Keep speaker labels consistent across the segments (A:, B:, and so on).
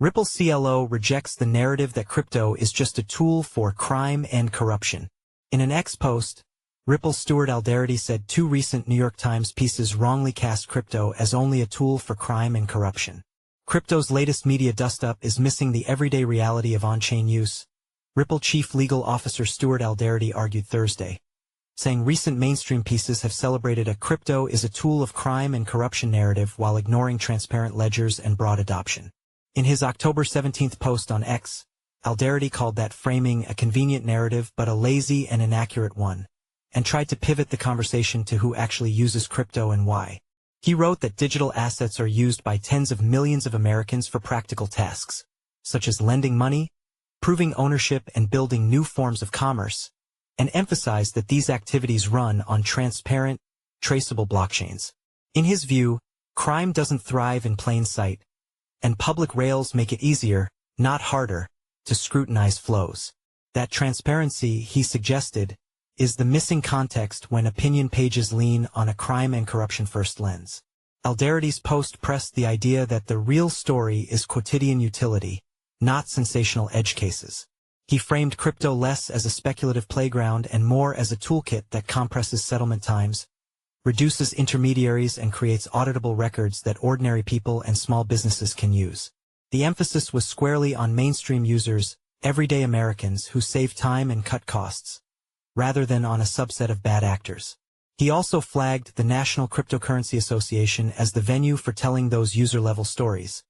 A: Ripple CLO rejects the narrative that crypto is just a tool for crime and corruption. In an X post, Ripple's Stuart Alderoty said 2 recent New York Times pieces wrongly cast crypto as only a tool for crime and corruption. Crypto's latest media dust-up is missing the everyday reality of on-chain use, Ripple Chief Legal Officer Stuart Alderoty argued Thursday, saying recent mainstream pieces have celebrated a crypto is a tool of crime and corruption narrative while ignoring transparent ledgers and broad adoption. In his October 17 post on X, Alderoty called that framing a convenient narrative but a lazy and inaccurate one, and tried to pivot the conversation to who actually uses crypto and why. He wrote that digital assets are used by tens of millions of Americans for practical tasks, such as lending money, proving ownership and building new forms of commerce, and emphasized that these activities run on transparent, traceable blockchains. In his view, crime doesn't thrive in plain sight, and public rails make it easier, not harder, to scrutinize flows. That transparency, he suggested, is the missing context when opinion pages lean on a crime and corruption-first lens. Alderoty's post pressed the idea that the real story is quotidian utility, not sensational edge cases. He framed crypto less as a speculative playground and more as a toolkit that compresses settlement times, reduces intermediaries and creates auditable records that ordinary people and small businesses can use. The emphasis was squarely on mainstream users, everyday Americans who save time and cut costs, rather than on a subset of bad actors. He also flagged the National Cryptocurrency Association as the venue for telling those user-level stories,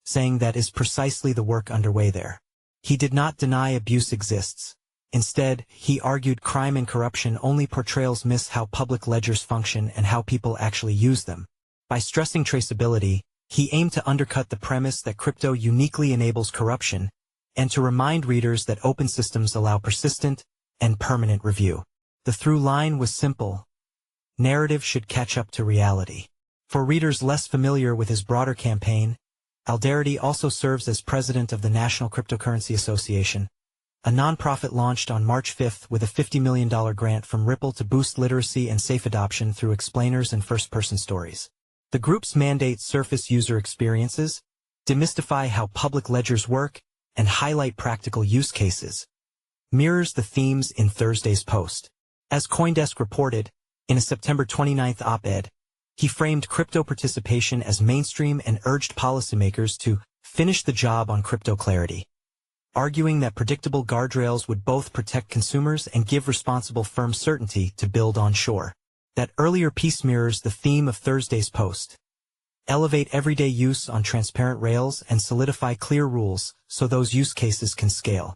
A: saying that is precisely the work underway there. He did not deny abuse exists. Instead, he argued crime and corruption only portrayals miss how public ledgers function and how people actually use them. By stressing traceability, he aimed to undercut the premise that crypto uniquely enables corruption, and to remind readers that open systems allow persistent and permanent review. The through line was simple. Narrative should catch up to reality. For readers less familiar with his broader campaign, Alderoty also serves as president of the National Cryptocurrency Association, a nonprofit launched on March 5 with a $50 million grant from Ripple to boost literacy and safe adoption through explainers and first-person stories. The group's mandate surface user experiences, demystify how public ledgers work, and highlight practical use cases, mirrors the themes in Thursday's post. As CoinDesk reported, in a September 29 op-ed, he framed crypto participation as mainstream and urged policymakers to finish the job on crypto clarity, arguing that predictable guardrails would both protect consumers and give responsible firms certainty to build onshore. That earlier piece mirrors the theme of Thursday's post. Elevate everyday use on transparent rails and solidify clear rules so those use cases can scale.